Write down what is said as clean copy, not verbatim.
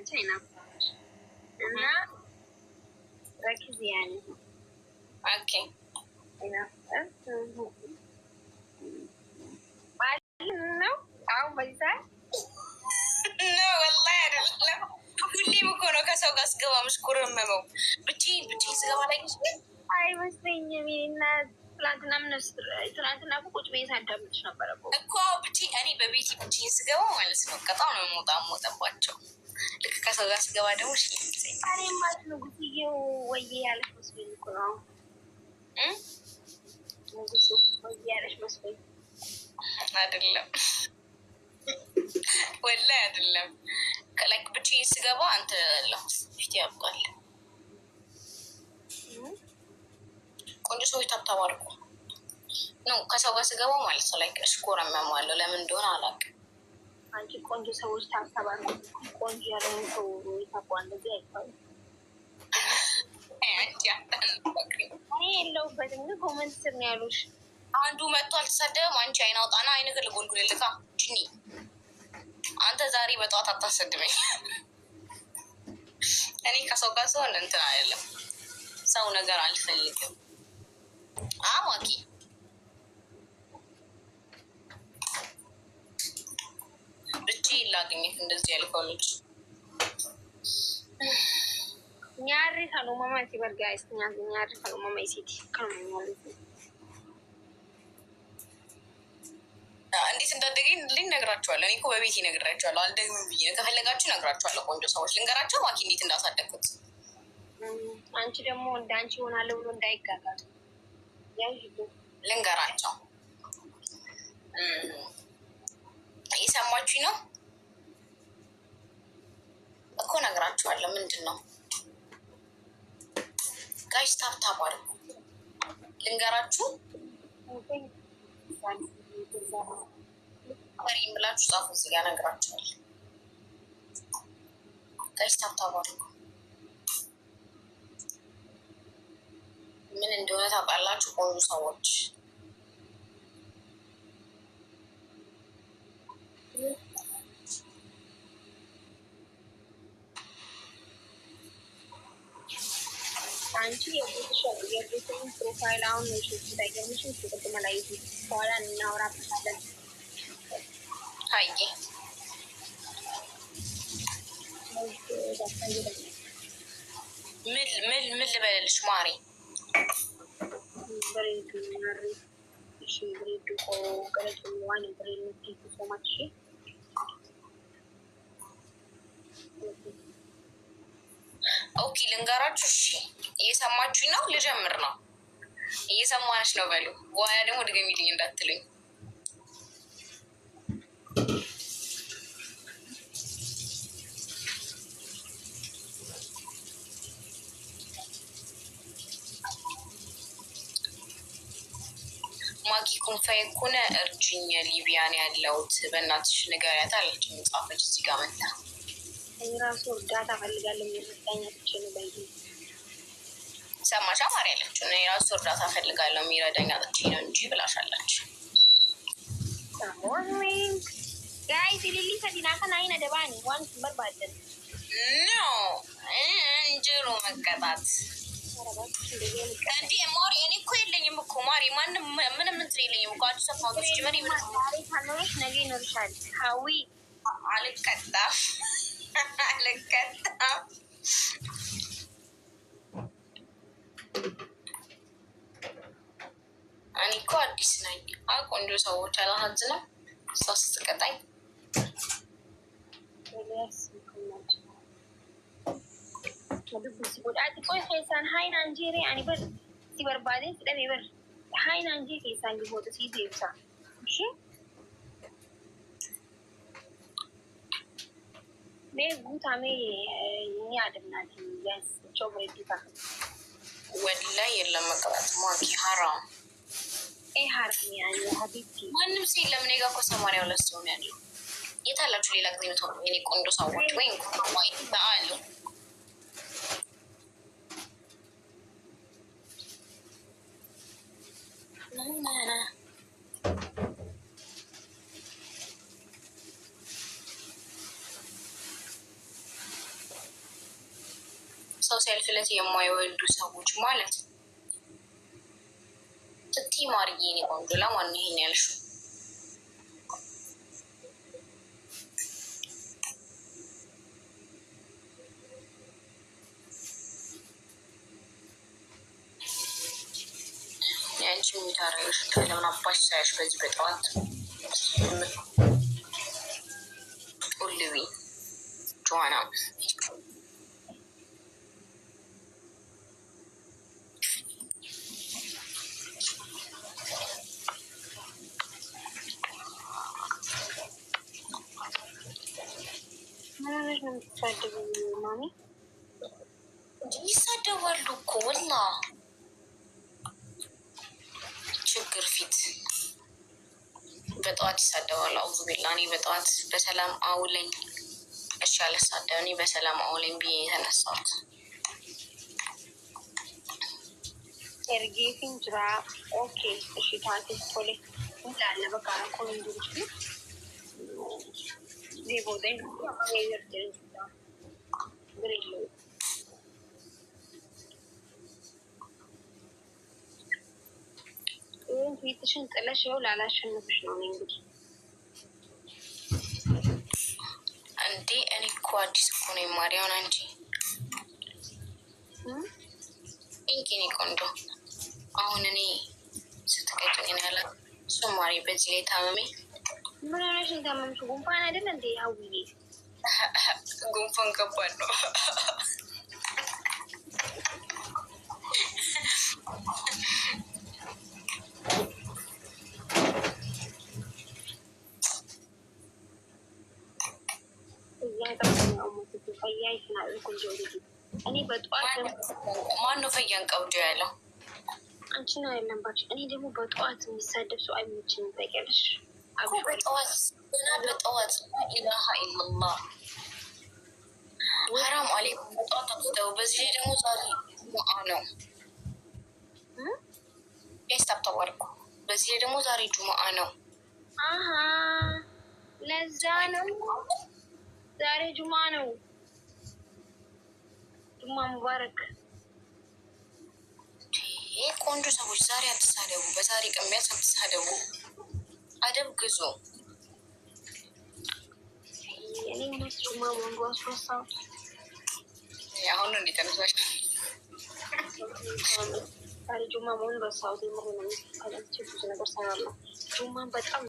አንቺ አይናፋሽ እና ረክዝ ያኔ ኦኬ አይናፋሽ ነው። አሁን በዛ ነው ወላሂ አይደለም። ሁሌም እኮ ነው ከሰው ጋር ስገባ ምሽኩርመመው ብቻዬን ስገባ ላይ አይመስለኝም። እና ትናንትና ቁጭ ቤት አዳምጥሽ ነበረ እኮ እኔ በቤቴ ብቻዬን ስገባ ማለት ነው። በጣም ነው የምወጣባቸው። ልክ ከሰው ጋር ስገባ ደግሞ ማለት ነው ጉስዬው ወዬ ያለሽ መስሎኝ እኮ ነው። ንጉሱ ወዬ ያለሽ መስሎኝ አይደለም ወላሂ አይደለም። ከላይክ ብቻዬን ስገባ አንተ ፊት ያብቃል። ቆንጆ ሰዎች ታብታባርቁ ነው ከሰው ጋር ስገባ ማለት ነው። ላይክ እሽኮረመማለሁ። ለምን እንደሆነ አላውቅም። አንቺ ቆንጆ ሰዎች ታብታባርቁ። ቆንጆ ያለውን ሰው ይታቋ እንደዚህ አይባልም። እኔ የለሁበትም ግን ኮመንት ስር ነው ያሉሽ። አንዱ መጥቶ አልተሳደበም። አንቺ አይን አውጣና አይንህ ልጎልጉልልካ ጅኒ አንተ ዛሬ በጠዋት አታሰድበኝ። እኔ ከሰው ጋር ሲሆን እንትን አይደለም ሰው ነገር አልፈልግም። አዋቂ ብቻዬን ላግኘት እንደዚህ ያልከው ልጅ ኛሪ ካሉማማ ሲበርጋ ይስተኛ ኛሪ ካሉማማ ይሲቲ ካሉማማ እንዴት እንዳደገኝ ልነግራቸዋለሁ። እኔ እኮ በቤት ይነግራቸዋለሁ። አልደግምም ብዬ ነው። ከፈለጋችሁ እነግራቸዋለሁ። ቆንጆ ሰዎች ልንገራቸው ማኪ እንዴት እንዳሳደግኩት። አንቺ ደግሞ እንደ አንቺ ይሆናለሁ ብሎ እንዳይጋጋጡ ልንገራቸው። እየሰማችኝ ነው እኮ እነግራቸዋለሁ። ምንድን ነው ጋይስ ታብታብ አድርጉ። ልንገራችሁ መሪም ብላችሁ ጻፉ። እዚህ ጋር እነግራችኋለሁ። ጋይስ ታብታብ አድርጉ። ምን እንደሆነ ታውቃላችሁ? ቆንጆ ሰዎች አንቺ የቤትን ፕሮፋይል አሁን ነው ታገኝሽ። ጥቅም ላይ በኋላ እናወራበታለን። ሀይ ምን ልበልልሽ ማሪ? ኦኬ ልንገራችሁ። እሺ እየሰማችሁኝ ነው? ልጀምር ነው። እየሰማሽ ነው በሉ። በኋላ ደግሞ ድገሚልኝ እንዳትሉኝ። ማኪ ኩንፋይ ኮነ እርጅኝ ሊቢያን ያለውት በእናትሽ ንገሪያት አለችኝ። ጻፈች እዚህ ጋር መጣ ራሱ እርዳታ ፈልጋለሁ የሚረዳኛች ነው በይ ሰማሻ ማሪ ያለችው እኔ ራሱ እርዳታ ፈልጋለሁ የሚረዳኝ አጥቼ ነው እንጂ ብላሻለች። ጋይስ ሊሊ ፈዲና ከናይነ ደባኒ ዋን በርባደን ኖ እንጀሮ መቀጣት እንዴ ማሪ እኔ እኮ የለኝም እኮ ማሪ ማንም ምንም እንትን የለኝም እኮ አዲስ አፋውንቶች ጀመሪ ታኖች ነገ ይኖርሻል። ሀዊ አልቀጣም እኔ እኮ አዲስ ነኝ። ቆንጆ ሰዎች አላሳዝነው እሷ ስትቀጣኝ ቆይ ኬሳን ሀይን አንጄሬ አኒ በር ሲበርባዴ ስደሜ በር ሀይን አንጄ ኬሳን ሊቦጡ ሲዜብሳ እሺ ጉታሜ ያድናት ያስ ቾብሬዲታ ወላሂ የለም መቅጣት ማኪ ሀራም ሀራም ያኔ ሀቢብቲ ማንም ሲ ለምን ጋ እኮ 82 ሰው ነው ያለው። የታላችሁ ሌላ ጊዜ ነው ተወው። የኔ ቆንጆ ሰዎች ወይ ወይ ታአሉ ናና ሰው ሲያልፍለት የማይወዱ ሰዎች ማለት ስትይ ማርዬ እኔ ቆንጆ ለማን ይሄን ያልሽው? ያንቺ የሚታረሽ ለምን አባሽ ሳያሽ በዚህ በጠዋት ጡልቢ ጆዋና ምንሽ ነው የምትሳደቡ? ማሚ ይሳደባሉ እኮ ወላ ችግር ፊት በጠዋት ይሳደባሉ። አውዙ ቢላ እኔ በጠዋት በሰላም አውለኝ እሺ አልሳደብ እኔ በሰላም አውለኝ ብዬ የተነሳሁት ኤርጌፊን ጅራ ኦኬ እሺ ታንክ ፖሌ እንዳለ በቃ ኮንዱች ዴቦደኝ ይርደኝ ግሬሎ ፊትሽን ጥለሽ ይኸው ላላሸንፍሽ ነው እንግዲህ እንዴ እኔ እኮ አዲስ እኮ ነው የማሪያውን አንቺ ኢንኪኒ ቆንጆ አሁን እኔ ስትቀጭኝ ነው ያለ ሶማሪ በዚህ ላይ ታመሜ ምን ሆነሽ እንደምንሽ ጉንፋን አይደል እንዴ ሀውዬ ጉንፋን ከባድ ነው እኔ በጠዋት ማነው ፈያን ቀውጆ ያለው አንቺ ነው ያለባች። እኔ ደግሞ በጠዋት የሚሳደብ ሰው አይመችኝም ታውቂያለሽ። በጠዋት ገና በጠዋት ኢላሃ ኢላላህ ሐራም አለይኩም በጠዋት አትተው። በዚህ ላይ ደግሞ ዛሬ ጁምዓ ነው ስታብ ተባርኩ። በዚህ ላይ ደግሞ ዛሬ ጁምዓ ነው። አሀ ለዛ ነው ዛሬ ጁምዓ ነው። ጁምዓ ሙባረክ። ይህ ቆንጆ ሰዎች ዛሬ አትሳደቡ። በዛሬ ቀን ቢያንስ አትሳደቡ። አደብ ግዙ። እኔ ሞት ጁምዓ ወንዱ አስወሳው አሁን ነው እንዲተነሳሽ ዛሬ ጁምዓ መሆን በሳውዲ ምር ነው። ብዙ ነገር ሰራለሁ ጁምዓን በጣም